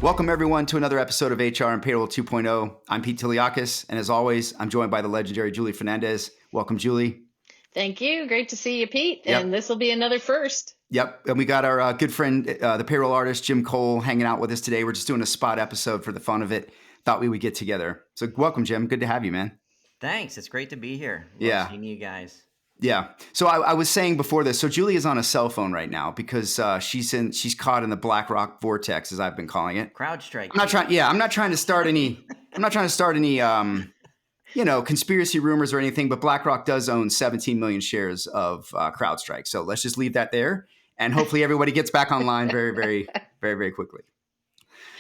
Welcome, everyone, to another episode of HR and Payroll 2.0. I'm Pete Tiliakis, and as always, I'm joined by the legendary Julie Fernandez. Welcome, Julie. Thank you. Great to see you, Pete. Yep. And this will be another first. Yep. And we got our good friend, the payroll artist, Jim Kohl, hanging out with us today. We're just doing a spot episode for the fun of it. Thought we would get together. So welcome, Jim. Good to have you, man. Thanks. It's great to be here. Yeah. Seeing you guys. Yeah. So I was saying before this, so Julie is on a cell phone right now because she's caught in the Black Rock vortex, as I've been calling it. CrowdStrike. I'm not trying to start any conspiracy rumors or anything, but BlackRock does own 17 million shares of CrowdStrike. So let's just leave that there. And hhopefully everybody gets back online very, very, very, very quickly.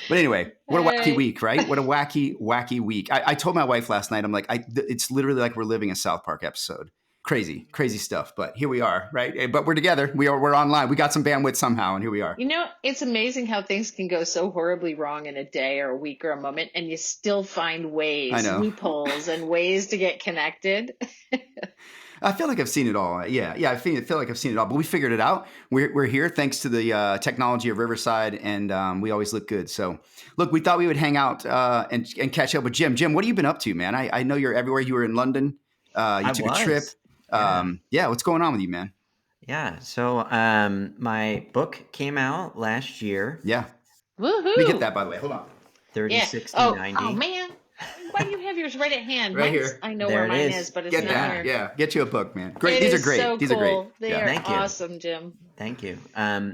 But anyway, what a wacky week, right? What a wacky week. I told my wife last night, I'm like, it's literally like we're living a South Park episode. Crazy stuff. But here we are, right? But we're together. We're online. We got some bandwidth somehow, and here we are. You know, it's amazing how things can go so horribly wrong in a day or a week or a moment, and you still find ways, loopholes, and ways to get connected. I feel like I've seen it all. Yeah. I feel like I've seen it all. But we figured it out. We're here thanks to the technology of Riverside, and we always look good. So, look, we thought we would hang out and catch up with Jim. Jim, what have you been up to, man? I know you're everywhere. You were in London. You took a trip. What's going on with you, man? Yeah. So my book came out last year. Yeah. Woohoo. Let me get that, by the way. Hold on. 30, 60, 90. Oh, man. Why do you have yours right at hand? Right here. I know where mine is, but it's not here. Yeah. Get you a book, man. Great. These are great. So These cool. are great. They are awesome, Jim. Thank you.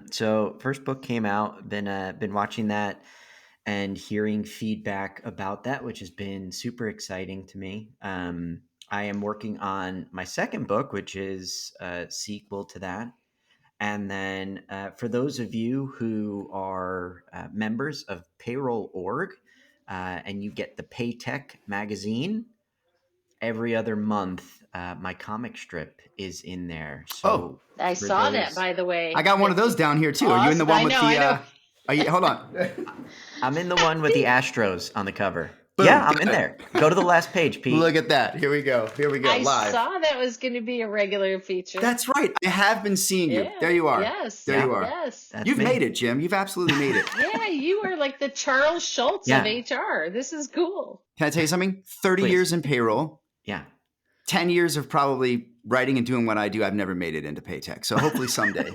So first book came out. Been watching that and hearing feedback about that, which has been super exciting to me. I am working on my second book, which is a sequel to that. And then for those of you who are members of Payroll.org and you get the Paytech magazine, every other month, my comic strip is in there. So I saw that, by the way. I got one of those down here, too. Awesome. Are you in the one with hold on. I'm in the one with the Astros on the cover. Boom. Yeah, I'm in there. Go to the last page, Pete. Look at that. Here we go. Live. I saw that was going to be a regular feature. That's right. I have been seeing you. Yeah. There you are. Yes. There you are. Yes. You've made it, Jim. You've absolutely made it. Yeah, you are like the Charles Schultz of HR. This is cool. Can I tell you something? 30 years in payroll. Yeah. 10 years of probably writing and doing what I do. I've never made it into Paytech. So hopefully someday.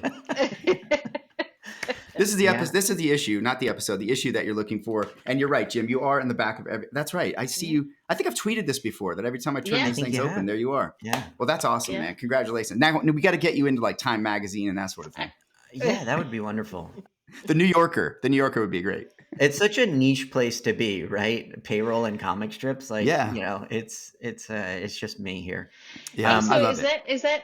This is the episode. This is the issue, not the episode. The issue that you're looking for, and you're right, Jim. You are in the back of every. That's right. I see you. I think I've tweeted this before. That every time I turn these things open, there you are. Yeah. Well, that's awesome, man. Congratulations. Now we got to get you into like Time Magazine and that sort of thing. Yeah, that would be wonderful. The New Yorker would be great. It's such a niche place to be, right? Payroll and comic strips, it's just me here. Yeah, so I love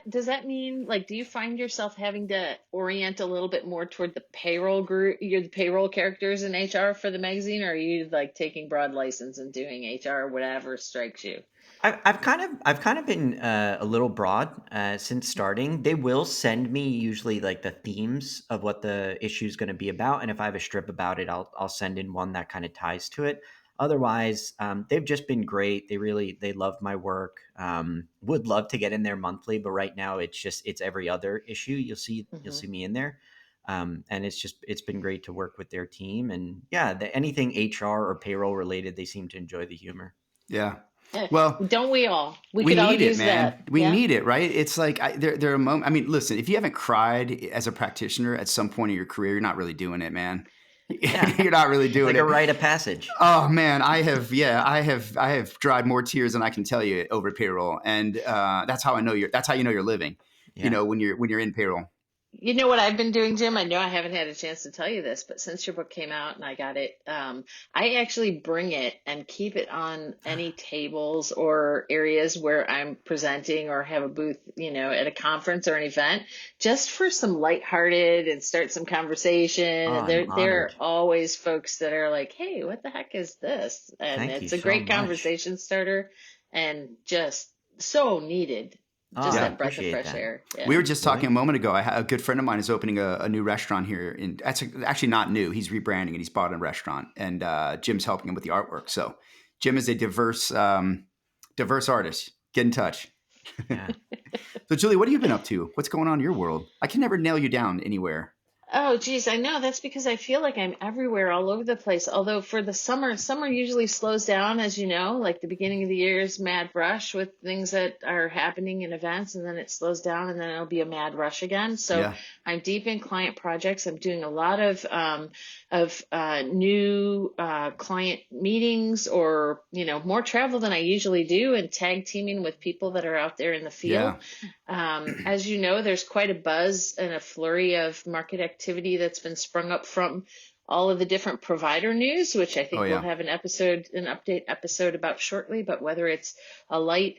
does that mean, like, do you find yourself having to orient a little bit more toward the payroll group, the payroll characters in HR for the magazine, or are you like taking broad license and doing HR, whatever strikes you? I've kind of been a little broad since starting. They will send me usually like the themes of what the issue is going to be about, and if I have a strip about it, I'll send in one that kind of ties to it. Otherwise, they've just been great. They love my work. Would love to get in there monthly, but right now it's every other issue. You'll see me in there, and it's been great to work with their team. And anything HR or payroll related, they seem to enjoy the humor. Yeah. Well, don't we all? We need all it, use man. That. We need it, right? It's like there are moments. I mean, listen, if you haven't cried as a practitioner at some point in your career, you're not really doing it, man. Yeah. You're not really doing like it. Like a rite of passage. Oh man, I have dried more tears than I can tell you over payroll, and that's how I know you're living. Yeah. You know, when you're in payroll. You know what I've been doing, Jim? I know I haven't had a chance to tell you this, but since your book came out and I got it, I actually bring it and keep it on any tables or areas where I'm presenting or have a booth, at a conference or an event, just for some lighthearted and start some conversation. Oh, there are always folks that are like, hey, what the heck is this? And it's a great conversation starter and just so needed. Just that breath of fresh air. Yeah. We were just talking a moment ago. A good friend of mine is opening a new restaurant here. That's actually not new. He's rebranding and he's bought a restaurant. And Jim's helping him with the artwork. So Jim is a diverse artist. Get in touch. Yeah. So Julie, what have you been up to? What's going on in your world? I can never nail you down anywhere. Oh, geez, I know. That's because I feel like I'm everywhere, all over the place. Although for the summer usually slows down, as you know, like the beginning of the year is mad rush with things that are happening in events, and then it slows down, and then it'll be a mad rush again. So Yeah. I'm deep in client projects. I'm doing a lot of new client meetings, or more travel than I usually do, and tag teaming with people that are out there in the field. Yeah. As you know, there's quite a buzz and a flurry of market activity that's been sprung up from all of the different provider news, which I Oh think we'll yeah. have an update episode about shortly. But whether it's Alight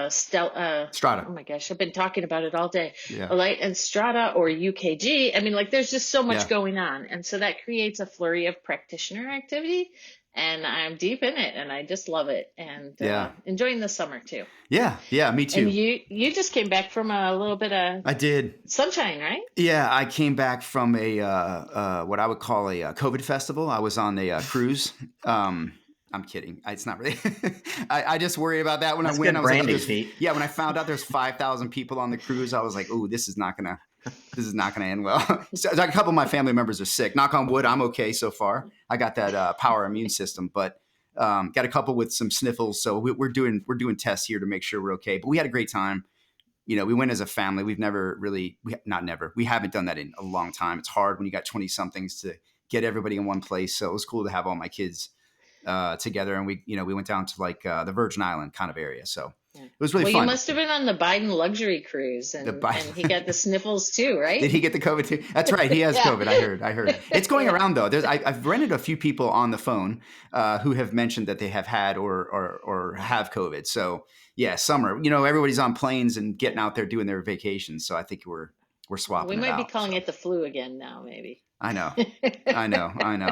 Strata. oh my gosh, I've been talking about it all day. Yeah. Alight and Strata or UKG. I mean, like, there's just so much Yeah. going on. And so that creates a flurry of practitioner activity. And I'm deep in it, and I just love it, and Yeah. enjoying the summer too. Yeah. Yeah. Me And too. you just came back from a little bit of I did. sunshine, right? Yeah, I came back from a what I would call a COVID festival. I was on a cruise. I'm kidding. It's not really. I just worry about that when I That's win. good I was like, branding, Pete. yeah. When I found out there's 5,000 people on the cruise, I was like, oh, this is not gonna end well. So, like, a couple of my family members are sick. Knock on wood, I'm okay so far. I got that power immune system, but got a couple with some sniffles. So we're doing tests here to make sure we're okay. But we had a great time. We went as a family. We've never really, not never, we haven't done that in a long time. It's hard when you got 20 somethings to get everybody in one place. So it was cool to have all my kids together. And we went down to like the Virgin Island kind of area. So Yeah. it was really Well, fun. you must have been on the Biden luxury cruise, and he got the sniffles too, right? Did he get the COVID too? That's right. He has Yeah. COVID. I heard. It's going Yeah. around though. I've rented a few people on the phone who have mentioned that they have had or have COVID. So yeah, summer. Everybody's on planes and getting out there doing their vacations. So I think we're We swapping it might be out. calling So it the flu again now, maybe. I know.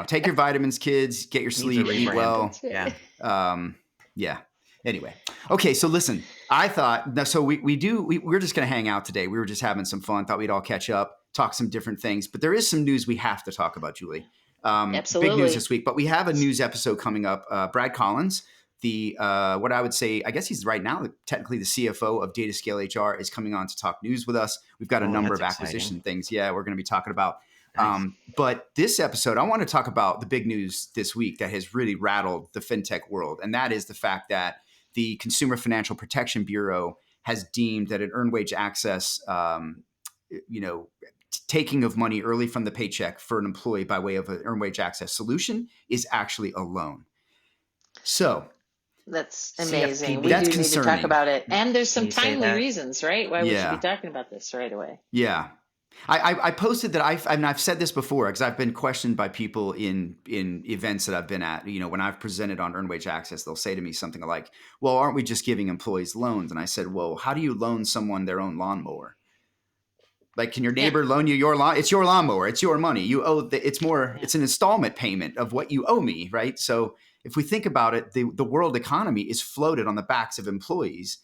Take your vitamins, kids. Get your Needs a sleep. Eat rebrand. well. That's right. Yeah. Yeah. Anyway, okay. So listen, I thought so. We're just going to hang out today. We were just having some fun. Thought we'd all catch up, talk some different things. But there is some news we have to talk about, Julie. Big news Absolutely. this week. But we have a news episode coming up. Brad Collins, the what I would say, I guess he's right now technically the CFO of Data Scale HR, is coming on to talk news with us. We've got a number of that's acquisition exciting. things. Yeah, we're going to be talking about. Nice. But this episode, I want to talk about the big news this week that has really rattled the fintech world, and that is the fact that the Consumer Financial Protection Bureau has deemed that an earned wage access, taking of money early from the paycheck for an employee by way of an earned wage access solution is actually a loan. So That's CFPB. amazing. We That's do need to talk concerning. about it. And there's Can some you say timely that? reasons, right? Why we should Yeah. be talking about this right away. Yeah. I posted that I've said this before because I've been questioned by people in events that I've been at. When I've presented on earned wage access, they'll say to me something like, well, aren't we just giving employees loans? And I said, well, how do you loan someone their own lawnmower? Like, can your neighbor loan you your lawn? It's your lawnmower. It's your money. You owe it's an installment payment of what you owe me, right? So if we think about it, the world economy is floated on the backs of employees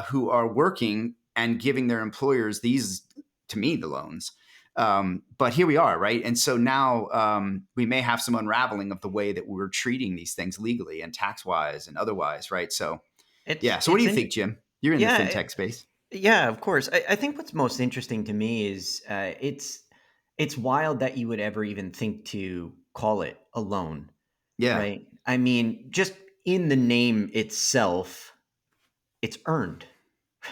who are working and giving their employers these, to me, the loans. But here we are, right? And so now we may have some unraveling of the way that we're treating these things legally and tax-wise and otherwise, right? So, So what do you think, Jim? You're in the fintech space. Yeah, of course. I think what's most interesting to me is it's wild that you would ever even think to call it a loan. Yeah. Right. I mean, just in the name itself, it's earned.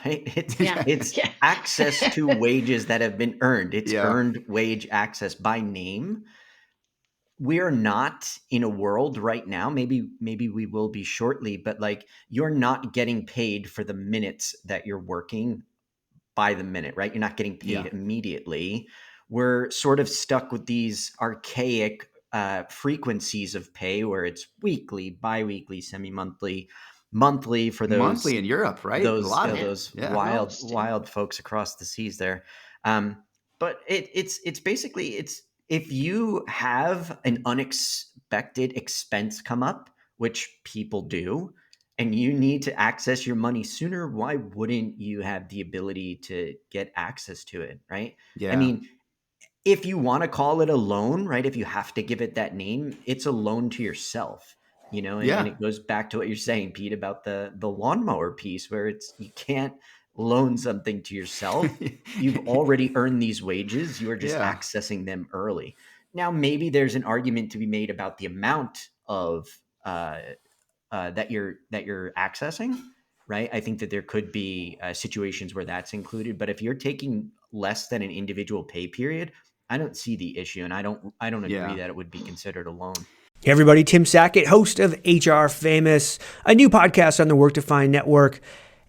Right. It's access to wages that have been earned. It's earned wage access by name. We're not in a world right now. Maybe we will be shortly, but like, you're not getting paid for the minutes that you're working by the minute, right? You're not getting paid immediately. We're sort of stuck with these archaic frequencies of pay where it's weekly, bi-weekly, semi-monthly, monthly for those monthly in Europe, right? Those a lot of those wild folks across the seas there. But it's basically if you have an unexpected expense come up, which people do, and you need to access your money sooner, why wouldn't you have the ability to get access to it, right? Yeah. I mean, if you want to call it a loan, right? If you have to give it that name, it's a loan to yourself, and it goes back to what you're saying, Pete, about the lawnmower piece, where you can't loan something to yourself. You've already earned these wages. You are just Yeah. accessing them early. Now, maybe there's an argument to be made about the amount of that you're accessing, right? I think that there could be situations where that's included, but if you're taking less than an individual pay period, I don't see the issue, and I don't agree Yeah. that it would be considered a loan. Hey everybody, Tim Sackett, host of HR Famous, a new podcast on the Work Defined Network.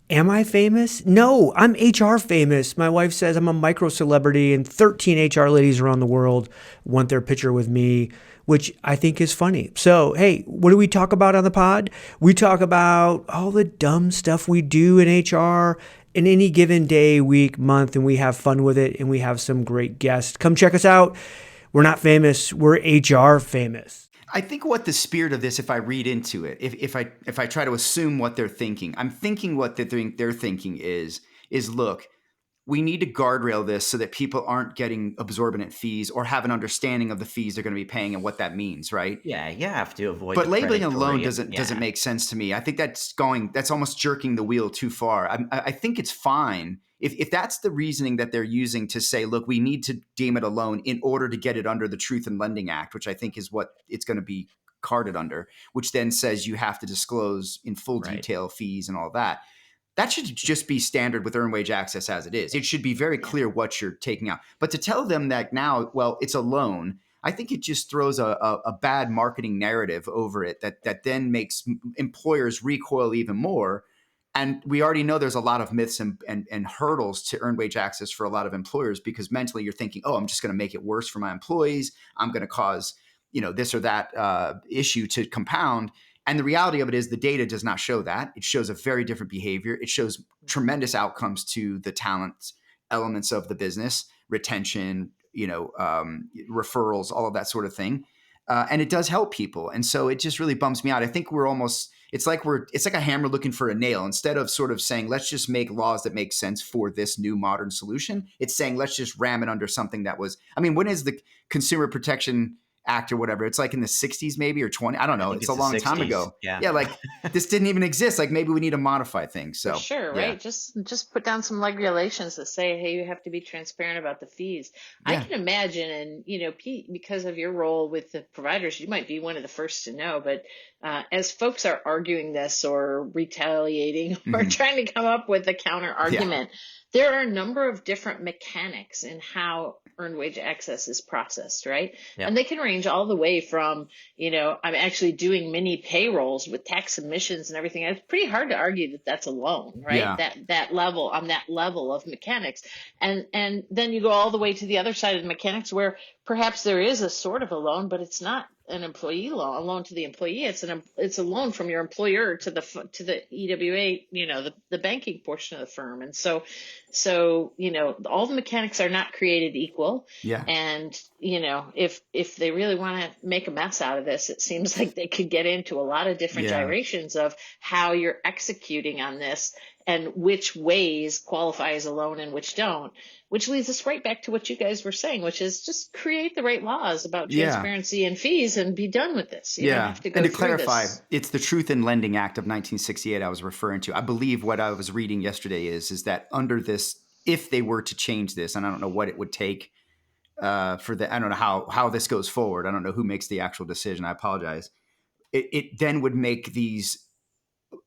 Am I famous? No, I'm HR famous. My wife says I'm a micro celebrity, and 13 HR ladies around the world want their picture with me, which I think is funny. So, hey, what do we talk about on the pod? We talk about all the dumb stuff we do in HR in any given day, week, month, and we have fun with it, and we have some great guests. Come check us out. We're not famous, we're HR famous. I think what the spirit of this, if I read into it, if I try to assume what they're thinking, I'm thinking what they're thinking is look, we need to guardrail this so that people aren't getting exorbitant fees or have an understanding of the fees they're going to be paying and what that means, right? Yeah, you have to avoid. But the labeling a loan predatory- doesn't make sense to me. I think that's almost jerking the wheel too far. I think it's fine if that's the reasoning that they're using to say, look, we need to deem it a loan in order to get it under the Truth in Lending Act, which I think is what it's going to be carded under, which then says you have to disclose in full Right. detail fees and all that. That should just be standard with earned wage access as it is. It should be very clear what you're taking out. But to tell them that now, well, it's a loan, I think it just throws a bad marketing narrative over it that then makes employers recoil even more. And we already know there's a lot of myths and hurdles to earned wage access for a lot of employers, because mentally you're thinking, oh, I'm just going to make it worse for my employees. I'm going to cause this or that issue to compound. And the reality of it is the data does not show that. It shows a very different behavior. It shows tremendous outcomes to the talent elements of the business, retention, referrals, all of that sort of thing. And it does help people. And so it just really bums me out. I think it's like a hammer looking for a nail. Instead of sort of saying, let's just make laws that make sense for this new modern solution, it's saying, let's just ram it under something that was, when is the Consumer Protection Act or whatever? It's like in the 60s maybe, or 20. I don't know. It's a long time ago. Yeah. Like this didn't even exist. Like maybe we need to modify things. So For sure, yeah. right? Just put down some regulations that say, hey, you have to be transparent about the fees. I Yeah. can imagine, and Pete, because of your role with the providers, you might be one of the first to know, but as folks are arguing this or retaliating or trying to come up with a counter argument, there are a number of different mechanics in how earned wage access is processed, right? Yeah. And they can range all the way from, I'm actually doing mini payrolls with tax submissions and everything. It's pretty hard to argue that that's a loan, right? Yeah. That level, on that level of mechanics. And then you go all the way to the other side of the mechanics where perhaps there is a sort of a loan, but it's not an employee loan, a loan to the employee. It's a loan from your employer to the EWA, the banking portion of the firm. And so all the mechanics are not created equal. Yeah. And if they really want to make a mess out of this, it seems like they could get into a lot of different gyrations of how you're executing on this and which ways qualify as a loan and which don't, which leads us right back to what you guys were saying, which is just create the right laws about transparency and fees and be done with this. You don't have to go and to through clarify, this. it's the Truth in Lending Act of 1968 I was referring to. I believe what I was reading yesterday is that under this, if they were to change this, and I don't know what it would take I don't know how this goes forward. I don't know who makes the actual decision. I apologize. It then would make these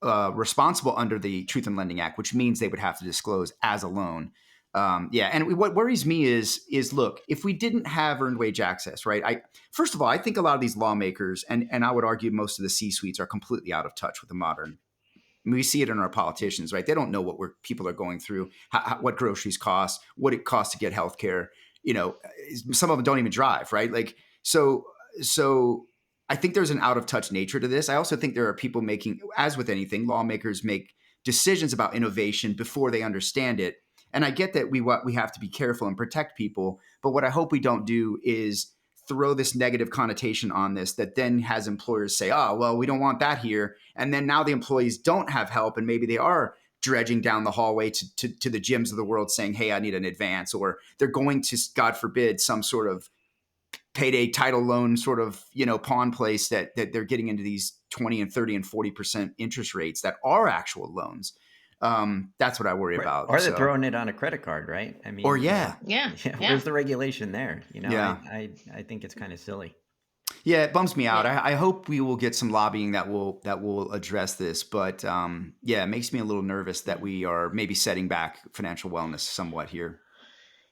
responsible under the Truth in Lending Act, which means they would have to disclose as a loan. And what worries me is look, if we didn't have earned wage access, right? First of all, I think a lot of these lawmakers, and I would argue most of the C-suites, are completely out of touch with the modern. We see it in our politicians, right? They don't know what people are going through, what groceries cost, what it costs to get healthcare. Some of them don't even drive, right? Like, so I think there's an out of touch nature to this. I also think there are people making, as with anything, lawmakers make decisions about innovation before they understand it. And I get that we have to be careful and protect people, but what I hope we don't do is throw this negative connotation on this that then has employers say, oh, well, we don't want that here. And then now the employees don't have help, and maybe they are dredging down the hallway to the gyms of the world saying, hey, I need an advance, or they're going to, God forbid, some sort of payday title loan sort of, pawn place that they're getting into these 20 and 30 and 40% interest rates that are actual loans. That's what I worry about. Or they're So, throwing it on a credit card, right? I mean, or yeah, Yeah. yeah, Yeah. where's the regulation there? yeah. I think it's kind of silly. Yeah, it bums me out. Yeah. I hope we will get some lobbying that will address this. But yeah, it makes me a little nervous that we are maybe setting back financial wellness somewhat here.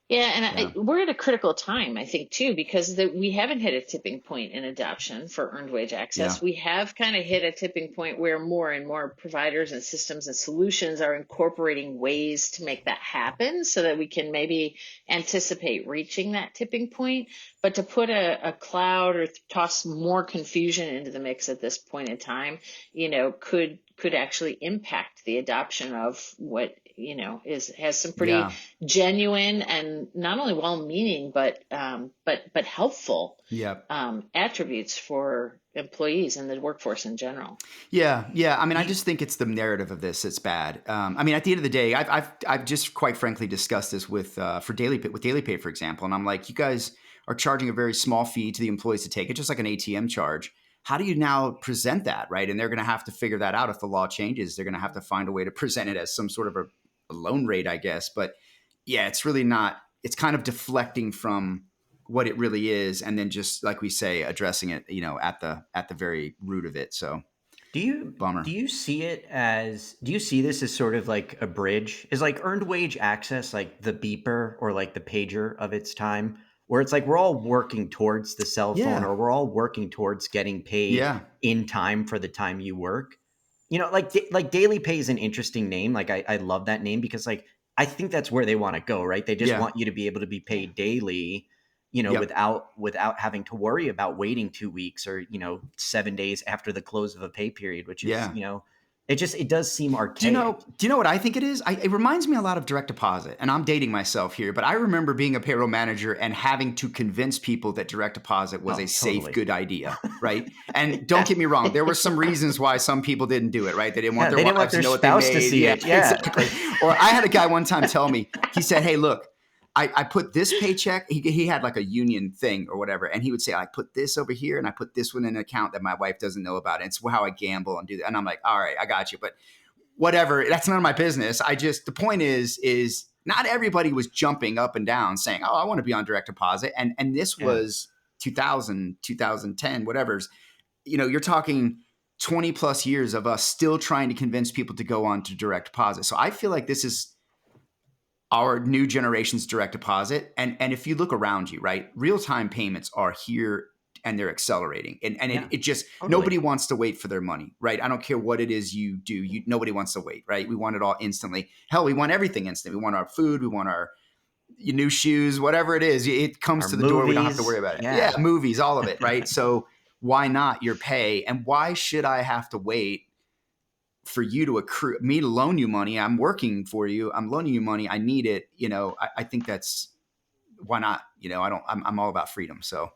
Yeah, and Yeah, we're at a critical time, I think, too, because we haven't hit a tipping point in adoption for earned wage yeah, access. We have kind of hit a tipping point where more and more providers and systems and solutions are incorporating ways to make that happen so that we can maybe anticipate reaching that tipping point. But to put a cloud or toss more confusion into the mix at this point in time, could actually impact the adoption of what has some pretty yeah, genuine and not only well-meaning but helpful yeah. attributes for employees and the workforce in general. Yeah, yeah. I mean, I just think it's the narrative of this that's bad. I mean, at the end of the day, I've just quite frankly discussed this with Daily Pay, for example, and I'm like, you guys are charging a very small fee to the employees to take it, just like an ATM charge. How do you now present that, right? And they're going to have to figure that out if the law changes. They're going to have to find a way to present it as some sort of a loan rate, I guess. But yeah, it's really not. It's kind of deflecting from what it really is, and then just like we say, addressing it, at the very root of it. So bummer. Do you see this as sort of like a bridge? Is like earned wage access like the beeper or like the pager of its time, where it's like we're all working towards the cell phone, Yeah. or we're all working towards getting paid Yeah. in time for the time you work? Like Daily Pay is an interesting name. Like I love that name because like I think that's where they want to go, right? They just Yeah. want you to be able to be paid daily, Yep. without having to worry about waiting 2 weeks or 7 days after the close of a pay period, which is Yeah. it does seem archaic. Do you know what I think it is? It reminds me a lot of direct deposit, and I'm dating myself here, but I remember being a payroll manager and having to convince people that direct deposit was Oh, a safe, totally. good idea, right? And don't get me wrong, there were some reasons why some people didn't do it, right? They didn't want They their didn't want wives their to know what they spouse to made. see it. Yeah. Exactly. Or I had a guy one time tell me, he said, "Hey, look, I put this paycheck." He had like a union thing or whatever, and he would say, "I put this over here, and I put this one in an account that my wife doesn't know about. And it's how I gamble and do that." And I'm like, "All right, I got you, but whatever. That's none of my business." The point is not everybody was jumping up and down saying, "Oh, I want to be on direct deposit." And this was 2000, 2010, whatever's. You're talking 20 plus years of us still trying to convince people to go on to direct deposit. So I feel like this is our new generation's direct deposit. And if you look around you, right, real-time payments are here and they're accelerating. And Yeah, it just, totally. nobody wants to wait for their money, right? I don't care what it is you do. Nobody wants to wait, right? We want it all instantly. Hell, we want everything instant. We want our food. We want our new shoes, whatever it is. It comes Our to the door. We don't have to movies. worry about it. Yeah. Yeah, movies, all of it, right? So why not your pay? And why should I have to wait for you to accrue, me to loan you money? I'm working for you. I'm loaning you money. I need it. I think that's, why not? I'm all about freedom. So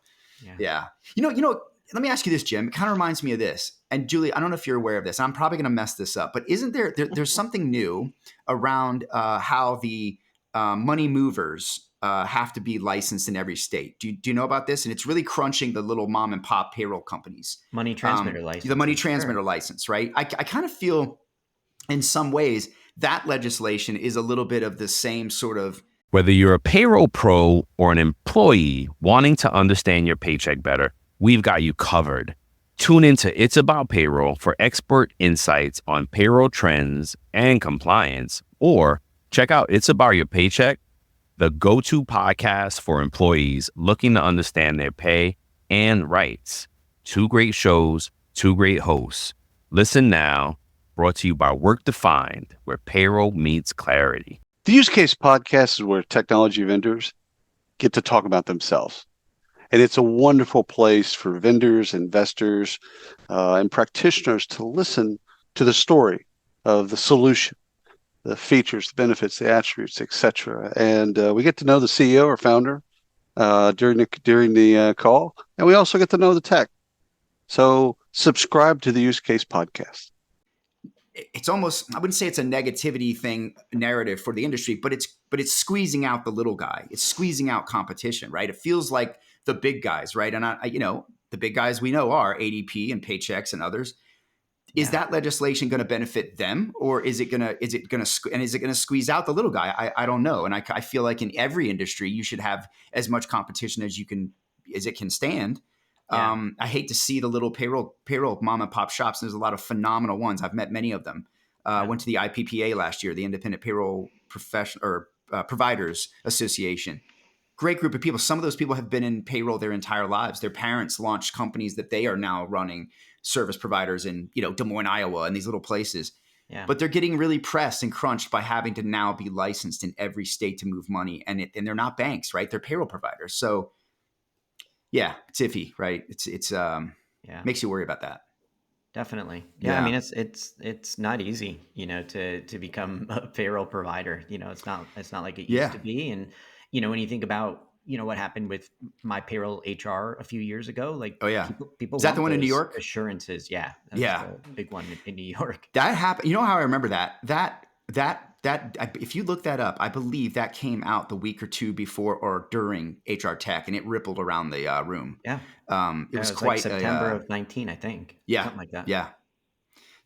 yeah. Let me ask you this, Jim. It kind of reminds me of this. And Julie, I don't know if you're aware of this. I'm probably going to mess this up, but isn't there's something new around how the money movers have to be licensed in every state? Do you know about this? And it's really crunching the little mom and pop payroll companies. Money transmitter license. The money transmitter license, right? I kind of feel in some ways that legislation is a little bit of the same sort of. Whether you're a payroll pro or an employee wanting to understand your paycheck better, we've got you covered. Tune into It's About Payroll for expert insights on payroll trends and compliance, or check out It's About Your Paycheck, the go-to podcast for employees looking to understand their pay and rights. 2 great shows, 2 great hosts. Listen now, brought to you by Work Defined, where payroll meets clarity. The Use Case Podcast is where technology vendors get to talk about themselves. And it's a wonderful place for vendors, investors, and practitioners to listen to the story of the solution, the features, the benefits, the attributes, etc. And we get to know the CEO or founder during the call, and we also get to know the tech. So subscribe to the Use Case Podcast. It's almost, I wouldn't say it's a negativity narrative for the industry, but it's squeezing out the little guy. It's squeezing out competition, right? It feels like the big guys, right? And the big guys we know are ADP and Paychex and others. is Yeah. that legislation going to benefit them, or is it going to squeeze out the little guy? I don't know. And I feel like in every industry, you should have as much competition as it can stand. Yeah. I hate to see the little payroll mom and pop shops. There's a lot of phenomenal ones. I've met many of them. Went to the IPPA last year, the Independent Payroll Providers Association. Great group of people. Some of those people have been in payroll their entire lives. Their parents launched companies that they are now running service providers in, Des Moines, Iowa, and these little places. Yeah. But they're getting really pressed and crunched by having to now be licensed in every state to move money, and they're not banks, right? They're payroll providers. So, yeah, it's iffy, right? It's makes you worry about that. Definitely. Yeah. I mean, it's not easy, to become a payroll provider. It's not like it used to be. And, when you think about, what happened with my payroll HR a few years ago, like, people is that want the one in New those York? Assurances. Yeah. The big one in New York. That happened. You know how I remember that if you look that up, I believe that came out the week or two before or during HR Tech, and it rippled around the room. Yeah. It was quite like September of 19, I think. Yeah. Something like that. Yeah.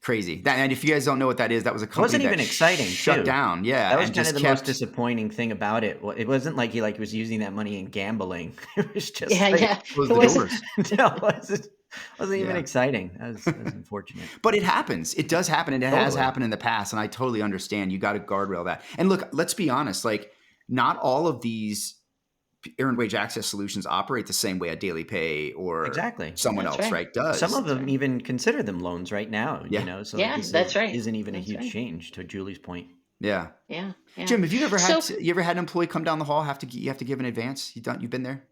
Crazy. And if you guys don't know what that is, that was a company wasn't even exciting. Shut down. Yeah. That was kind of the most disappointing thing about it. It wasn't like he was using that money in gambling. It was just close the doors. No, it wasn't even exciting. That was unfortunate. But it happens. It does happen. And it has happened in the past. And I totally understand. You got to guardrail that. And look, let's be honest. Like, not all of these earned wage access solutions operate the same way a Daily Pay or someone else, right? Does. Some of them even consider them loans right now, so that's right. Isn't even a huge change, to Julie's point. Yeah. Yeah. Jim, have you ever had an employee come down the hall, you have to give an advance? You've been there?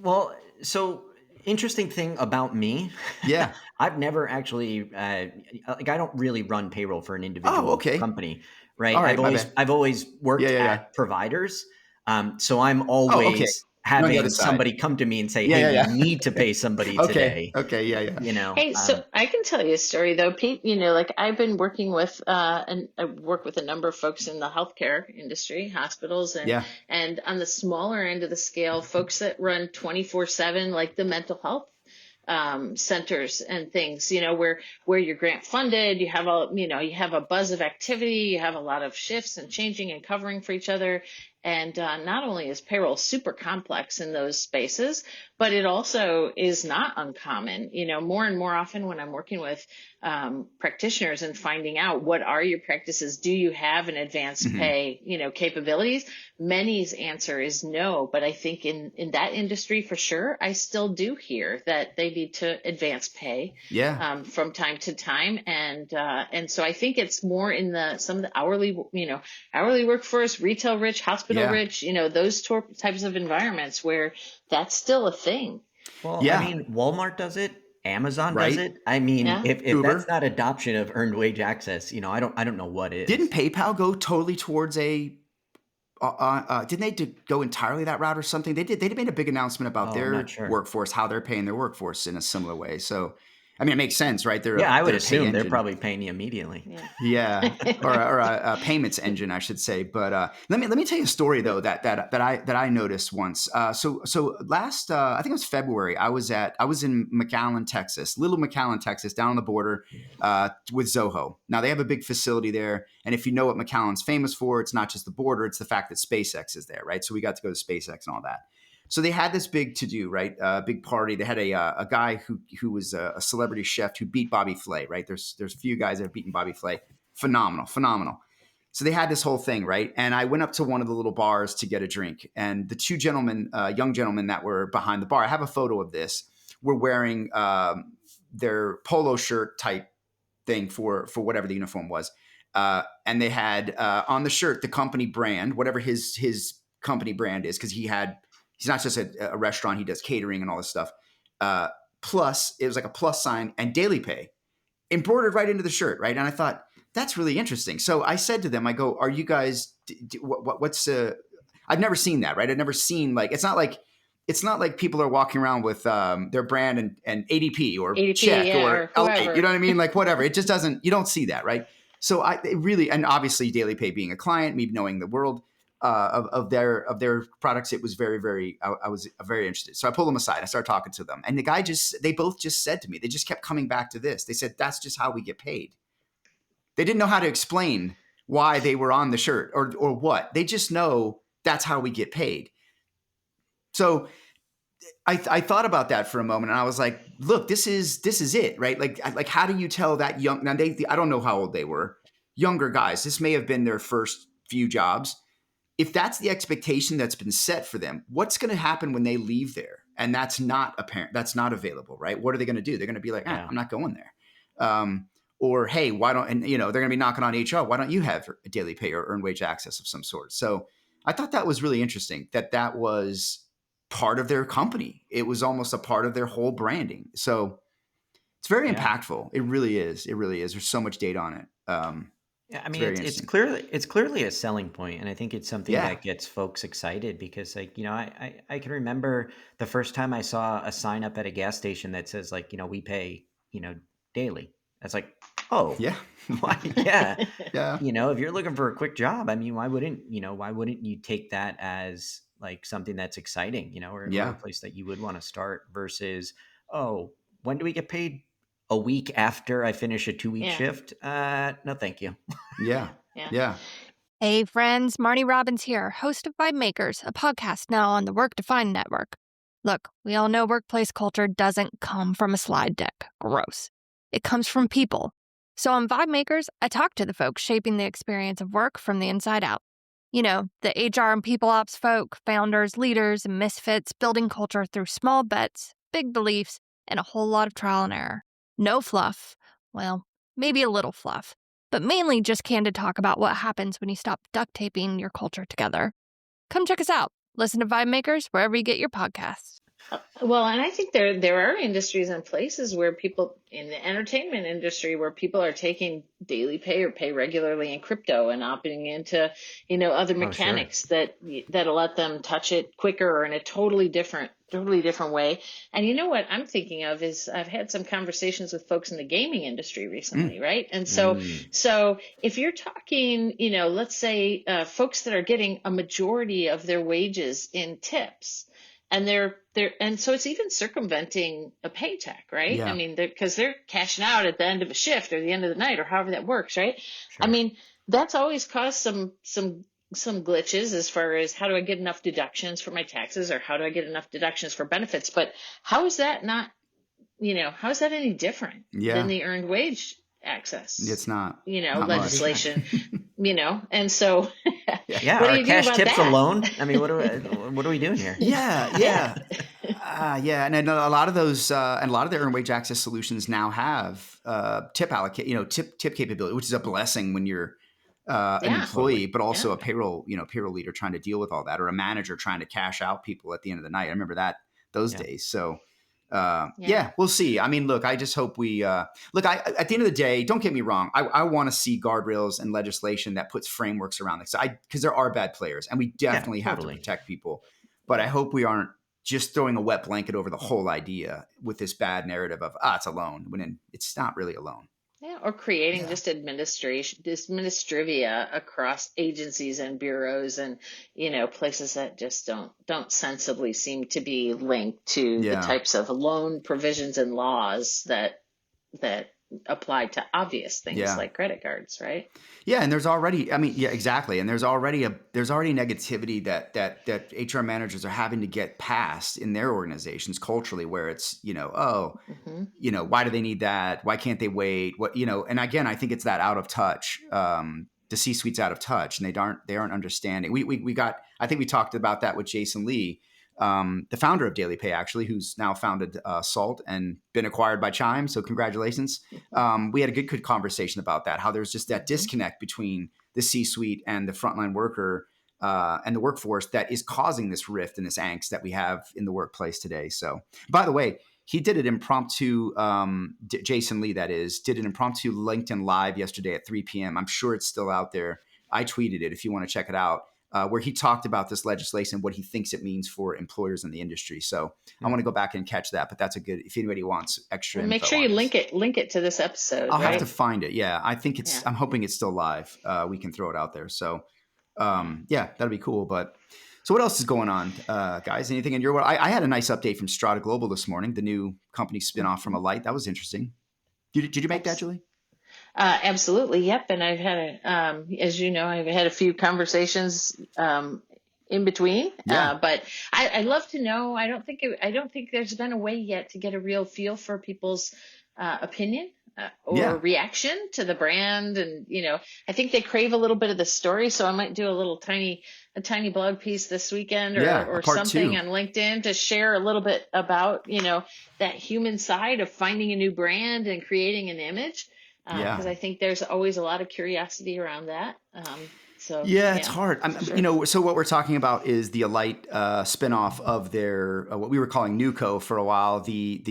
Well, so interesting thing about me. Yeah. I've never actually, I don't really run payroll for an individual company, right? All right, I've always worked at providers. So I'm always having somebody come to me and say, "Hey, you need to pay somebody today." Okay. Yeah. Hey, so I can tell you a story though, Pete. Like I've been working with, and I work with a number of folks in the healthcare industry, hospitals, and on the smaller end of the scale, folks that run 24/7, like the mental health centers and things, where you're grant funded, you have a buzz of activity, you have a lot of shifts and changing and covering for each other. And not only is payroll super complex in those spaces, but it also is not uncommon. More and more often when I'm working with practitioners and finding out what are your practices, do you have an advanced pay, capabilities? Many's answer is no. But I think in that industry for sure, I still do hear that they need to advance pay from time to time. And so I think it's more in some of the hourly workforce, retail rich, hospital rich, those types of environments where that's still a thing. Well, I mean, Walmart does it. Amazon does it. I mean, if that's not adoption of earned wage access, I don't know what is. Didn't PayPal go totally towards didn't they go entirely that route or something? They made a big announcement about their workforce, how they're paying their workforce in a similar way. So, I mean, it makes sense, right? I would assume they're probably paying you immediately. Yeah, or a payments engine, I should say. But let me tell you a story though that I noticed once. So last I think it was February. I was in McAllen, Texas, little McAllen, Texas, down on the border with Zoho. Now they have a big facility there, and if you know what McAllen's famous for, it's not just the border; it's the fact that SpaceX is there, right? So we got to go to SpaceX and all that. So they had this big to-do, right? Big party. They had a guy who was a celebrity chef who beat Bobby Flay, right? There's a few guys that have beaten Bobby Flay. Phenomenal. So they had this whole thing, right? And I went up to one of the little bars to get a drink. And the two gentlemen, young gentlemen that were behind the bar, I have a photo of this, were wearing their polo shirt type thing for whatever the uniform was. And they had on the shirt the company brand, whatever his company brand is, because he's not just a restaurant, he does catering and all this stuff. Plus, it was like a plus sign and Daily Pay embroidered right into the shirt, right? And I thought, that's really interesting. So I said to them, I go, are you guys, what's I've never seen that, right? I've never seen it's not like people are walking around with their brand and ADP or Check or L8, you know what I mean? Like whatever. It just doesn't, you don't see that, right? So and obviously Daily Pay being a client, me knowing the world, of their products. It was very, very, I was very interested. So I pulled them aside. I started talking to them, and they both just said to me, they just kept coming back to this. They said, that's just how we get paid. They didn't know how to explain why they were on the shirt or what. They just know that's how we get paid. So I thought about that for a moment, and I was like, look, this is it, right? Like how do you tell that young, now I don't know how old they were, younger guys, this may have been their first few jobs. If that's the expectation that's been set for them, what's going to happen when they leave there? And that's not apparent. That's not available, right? What are they going to do? They're going to be like, I'm not going there. Or, hey, why don't, and they're going to be knocking on HR. Why don't you have a daily pay or earned wage access of some sort? So I thought that was really interesting that was part of their company. It was almost a part of their whole branding. So it's very impactful. It really is. It really is. There's so much data on it. I mean, it's clearly a selling point, and I think it's something that gets folks excited because, like, I can remember the first time I saw a sign up at a gas station that says, like, we pay, daily. That's like, oh yeah, why, yeah. If you're looking for a quick job, I mean, why wouldn't you take that as like something that's exciting, or a place that you would want to start versus, oh, when do we get paid? A week after I finish a 2-week shift? No, thank you. Yeah. Hey, friends. Marnie Robbins here, host of Vibe Makers, a podcast now on the Work Defined Network. Look, we all know workplace culture doesn't come from a slide deck. Gross. It comes from people. So on Vibe Makers, I talk to the folks shaping the experience of work from the inside out. The HR and people ops folk, founders, leaders, and misfits building culture through small bets, big beliefs, and a whole lot of trial and error. No fluff. Well, maybe a little fluff, but mainly just candid talk about what happens when you stop duct taping your culture together. Come check us out. Listen to Vibe Makers wherever you get your podcasts. Well, and I think there are industries and places where people in the entertainment industry where people are taking daily pay or pay regularly in crypto and opting into, other mechanics that'll let them touch it quicker or in a totally different way. And what I'm thinking of is I've had some conversations with folks in the gaming industry recently, right? And so if you're talking, let's say folks that are getting a majority of their wages in tips, and and so it's even circumventing a paycheck, right? Yeah. I mean, because they're cashing out at the end of a shift or the end of the night or however that works, right? Sure. I mean, that's always caused some glitches as far as how do I get enough deductions for my taxes or how do I get enough deductions for benefits? But how is that not, how is that any different than the earned wage access? It's not. Not legislation, and so what do you do cash about tips that? alone? I mean, what are we doing here? Yeah. And I know a lot of those, and a lot of the earned wage access solutions now have tip tip capability, which is a blessing when you're an employee, but also a payroll leader trying to deal with all that, or a manager trying to cash out people at the end of the night. I remember those days. So. We'll see. I mean, look, I just hope we at the end of the day, don't get me wrong. I want to see guardrails and legislation that puts frameworks around this. Because there are bad players and we definitely have to protect people. But I hope we aren't just throwing a wet blanket over the whole idea with this bad narrative of, it's a loan, when it's not really a loan. Yeah, or creating just administrivia across agencies and bureaus and, places that just don't sensibly seem to be linked to the types of loan provisions and laws that apply to obvious things like credit cards, right? Yeah, and there's already, exactly. And there's already negativity that HR managers are having to get past in their organizations culturally, where it's, why do they need that? Why can't they wait? And again, I think it's that out of touch. The C-suite's out of touch, and they aren't understanding. I think we talked about that with Jason Lee, the founder of Daily Pay, actually, who's now founded Salt and been acquired by Chime. So congratulations. We had a good conversation about that, how there's just that disconnect between the C-suite and the frontline worker and the workforce that is causing this rift and this angst that we have in the workplace today. So, by the way, he did an impromptu, Jason Lee, that is, did an impromptu LinkedIn Live yesterday at 3 p.m. I'm sure it's still out there. I tweeted it if you want to check it out. Where he talked about this legislation, what he thinks it means for employers in the industry. So I want to go back and catch that, but that's if anybody wants extra info. Make sure you link it to this episode. I'll have to find it. Yeah. I think I'm hoping it's still live. We can throw it out there. So Yeah, that'd be cool. But so what else is going on, guys? Anything in your world? I had a nice update from Strata Global this morning, the new company spinoff from Alight. That was interesting. Did you make that, Julie? Absolutely. Yep. And I've had as you know, I've had a few conversations, in between. Yeah. But I love to know, I don't think there's been a way yet to get a real feel for people's, opinion. Or Yeah. reaction to the brand. And, I think they crave a little bit of the story. So I might do a tiny blog piece this weekend Yeah, a or part something two. on LinkedIn to share a little bit about, that human side of finding a new brand and creating an image. Yeah. Because I think there's always a lot of curiosity around that. So Yeah, it's hard. for sure. So what we're talking about is the Alight spinoff of their what we were calling Newco for a while, the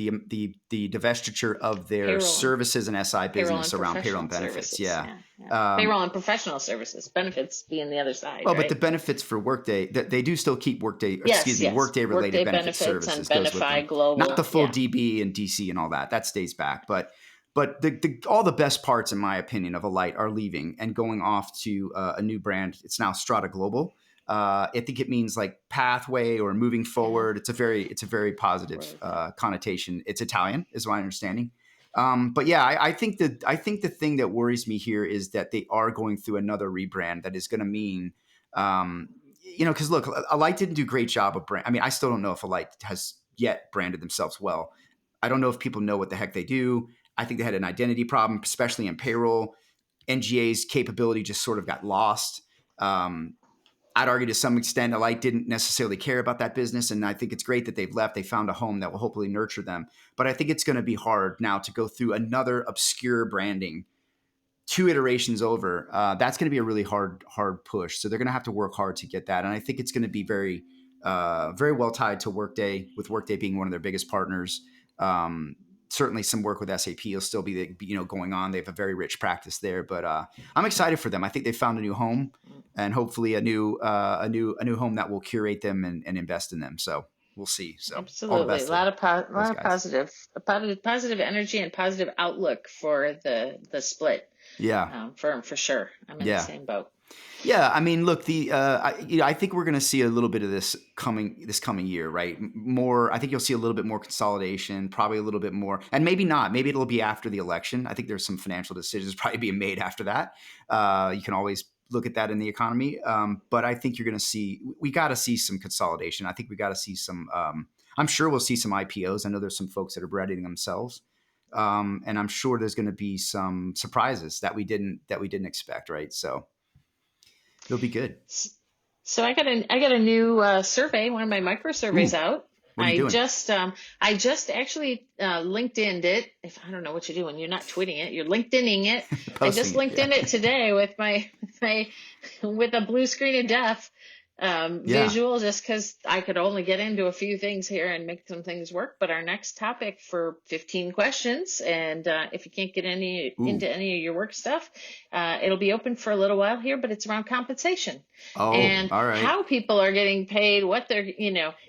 divestiture of their Payroll and services and SI payroll business and around payroll and professional benefits. services. Yeah. Yeah. Payroll and professional services, benefits being the other side, Well, but right? the benefits for Workday, they do still keep Workday, Yes, yes. Workday related Workday benefit benefits services and goes with Benify them. Not the Global. full Yeah. DB and DC and all that. That stays back. But all the best parts, in my opinion, of Alight are leaving and going off to a new brand. It's now Strata Global. I think it means like pathway or moving forward. It's a very positive connotation. It's Italian, is my understanding. But yeah, I think the thing that worries me here is that they are going through another rebrand that is going to mean, because look, Alight didn't do a great job of brand. I mean, I still don't know if Alight has yet branded themselves well. I don't know if people know what the heck they do. I think they had an identity problem, especially in payroll. NGA's capability just sort of got lost. I'd argue to some extent, Alight didn't necessarily care about that business. And I think it's great that they've left. They found a home that will hopefully nurture them. But I think it's going to be hard now to go through another obscure branding 2 iterations over. That's going to be a really hard push. So they're going to have to work hard to get that. And I think it's going to be very, very well tied to Workday, with Workday being one of their biggest partners. Certainly some work with SAP will still be going on. They have a very rich practice there, but I'm excited for them. I think they found a new home, and hopefully a new home that will curate them and invest in them. So we'll see. So all the Absolutely. best. A lot of guys. positive energy and positive outlook for the split. Yeah. For sure. I'm in the same boat. Yeah, I mean, look, I think we're going to see a little bit of this coming year, right? I think you'll see a little bit more consolidation, probably a little bit more, and maybe not. Maybe it'll be after the election. I think there's some financial decisions probably being made after that. You can always look at that in the economy, but I think we got to see some consolidation. I think we got to see some. I'm sure we'll see some IPOs. I know there's some folks that are branding themselves. And I'm sure there's going to be some surprises that we didn't expect, right? So it'll be good. So I got a new survey, one of my micro surveys out. What are you doing? I just actually LinkedIn'd it. If I don't know what you do when you're not tweeting it, you're LinkedIning it. I just LinkedIn it today with with a blue screen of death visual, just because I could only get into a few things here and make some things work. But our next topic for 15 questions, and if you can't get into any of your work stuff, it'll be open for a little while here, but it's around compensation and all right. how people are getting paid, what they're,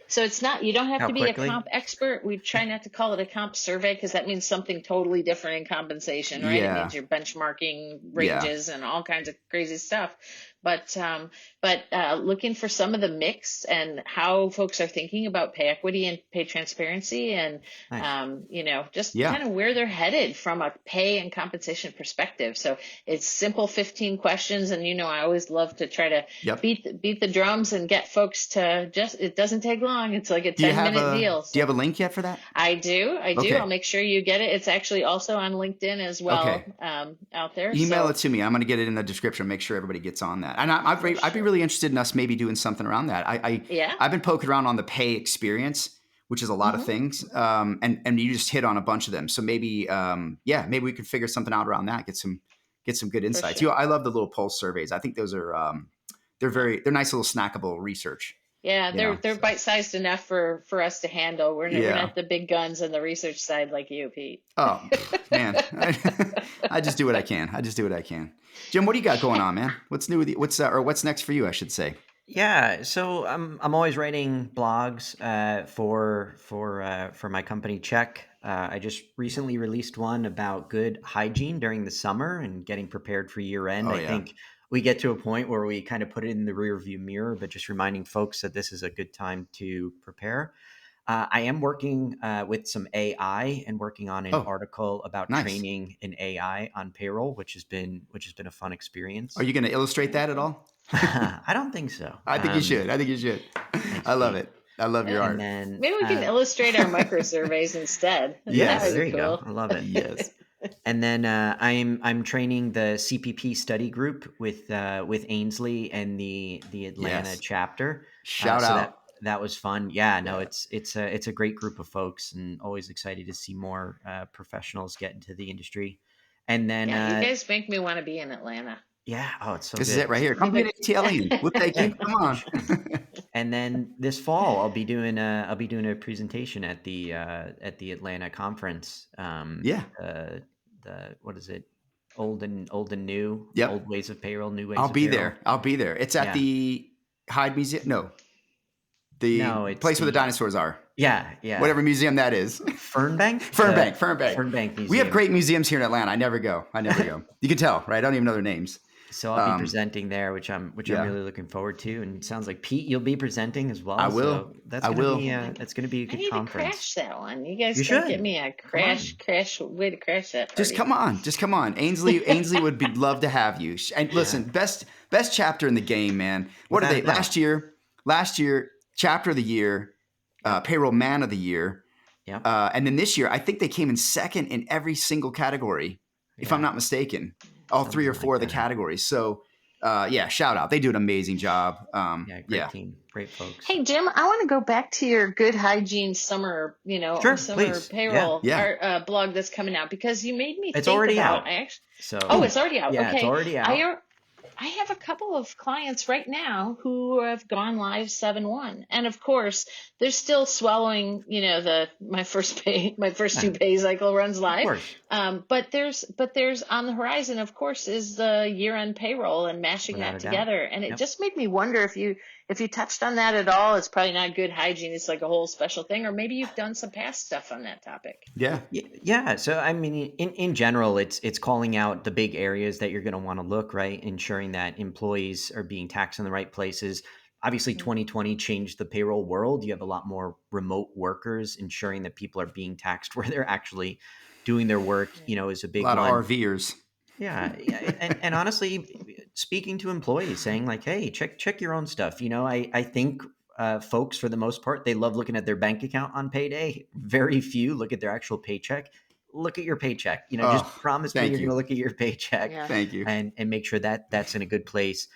so it's not, you don't have to be a comp expert. We try not to call it a comp survey because that means something totally different in compensation, right? Yeah. It means you're benchmarking ranges and all kinds of crazy stuff. But looking for some of the mix and how folks are thinking about pay equity and pay transparency and, just kind of where they're headed from a pay and compensation perspective. So it's simple 15 questions. And, I always love to try to beat the drums and get folks to it doesn't take long. It's like a 10-minute deal. So do you have a link yet for that? I do. Okay. I'll make sure you get it. It's actually also on LinkedIn as well, out there. Email it to me. I'm going to get it in the description. Make sure everybody gets on that. And I'd be really interested in us maybe doing something around that. I've been poking around on the pay experience, which is a lot of things. And you just hit on a bunch of them. So maybe we could figure something out around that. Get some good insights. Sure. I love the little pulse surveys. I think those are they're nice little snackable research. Yeah, they're bite-sized enough for us to handle. We're not the big guns on the research side like you, Pete. Oh man, I just do what I can. Jim, what do you got going on, man? What's new with you? What's next for you? I should say. Yeah, so I'm always writing blogs for my company Check. I just recently released one about good hygiene during the summer and getting prepared for year end. I think we get to a point where we kind of put it in the rear view mirror, but just reminding folks that this is a good time to prepare. I am working with some AI and working on an article about nice. training in AI on payroll, which has been a fun experience. Are you going to illustrate that at all? I don't think so. I think you should. I love it. I love your art. Then, maybe we can illustrate our micro surveys instead. Yes, that would there be you cool. go. I love it. Yes. And then I'm training the CPP study group with Ainsley and the Atlanta chapter. Shout out. That was fun. Yeah, no, it's a great group of folks, and always excited to see more professionals get into the industry. And then you guys make me want to be in Atlanta. Yeah. Oh, it's so this good. is it right here. Come be an ATL. We'll take you. Come on. And then this fall, I'll be doing a presentation at the Atlanta conference. What is it? Old and new. Yep. Old ways of payroll, new ways. I'll of be payroll. there. I'll be there. It's at the Hyde Museum. No, it's place where the dinosaurs are. Yeah. Whatever museum that is. Fernbank. Fernbank Museum. We have great museums here in Atlanta. I never go. You can tell, right? I don't even know their names. So I'll be presenting there, which I'm really looking forward to. And it sounds like Pete, you'll be presenting as well. I will. So that's gonna be a good conference. I need to crash that one. You guys can get me a crash way to crash that party. Just come on. Ainsley would love to have you. And listen, best chapter in the game, man. What are they? Last year, chapter of the year, payroll man of the year. Yeah. And then this year, I think they came in second in every single category, if I'm not mistaken. All three or four of the categories. So, shout out. They do an amazing job. Great team. Great folks. Hey, Jim, I want to go back to your good hygiene summer, summer payroll blog that's coming out, because you made me think about already out. It's already out. Yeah, okay. It's already out. I have a couple of clients right now who have gone live 7/1, and of course they're still swallowing, my first two pay cycle runs live. But there's on the horizon, of course, is the year-end payroll and mashing that together. And it just made me wonder if you touched on that at all. It's probably not good hygiene. It's like a whole special thing, or maybe you've done some past stuff on that topic. Yeah. So I mean, in general, it's calling out the big areas that you're going to want to look, right? Ensuring that employees are being taxed in the right places. Obviously, 2020 changed the payroll world. You have a lot more remote workers. Ensuring that people are being taxed where they're actually doing their work, is a big one. A lot of RVers. Yeah. And honestly, speaking to employees, saying like, hey, check your own stuff. I think folks, for the most part, they love looking at their bank account on payday. Very few look at their actual paycheck. Look at your paycheck. Just promise me you're going to look at your paycheck. Yeah. Thank you. And make sure that that's in a good place.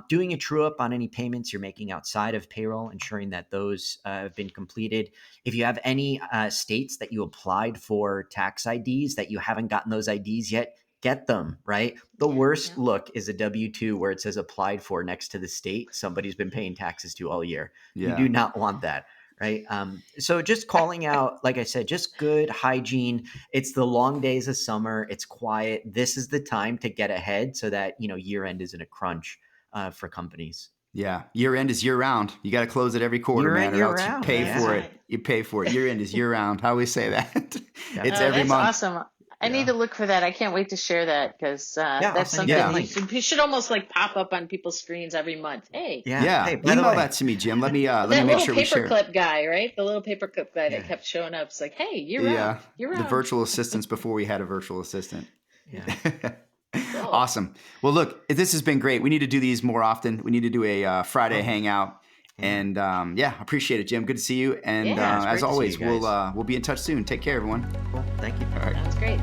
Doing a true up on any payments you're making outside of payroll, ensuring that those have been completed. If you have any states that you applied for tax IDs that you haven't gotten those IDs yet, get them, right? The worst look is a W-2 where it says applied for next to the state somebody's been paying taxes to all year. Yeah. You do not want that, right? So just calling out, like I said, just good hygiene. It's the long days of summer. It's quiet. This is the time to get ahead so that, year end isn't a crunch for companies. Yeah. Year end is year round. You got to close it every quarter, man, or else you pay for it. You pay for it. Year end is year round. How we say that? It's every that's month. Awesome. I need to look for that. I can't wait to share that, because that's something you should almost like pop up on people's screens every month. Hey, Hey, email that to me, Jim. Let me make sure we share. That little paperclip guy, right? The little paperclip guy that kept showing up. It's like, hey, you're out. You're the out. virtual assistants before we had a virtual assistant. Yeah. Cool. Awesome. Well, look, this has been great. We need to do these more often. We need to do a Friday hangout. And appreciate it, Jim. Good to see you. And as always, we'll be in touch soon. Take care, everyone. Cool. Thank you. All right. Sounds great.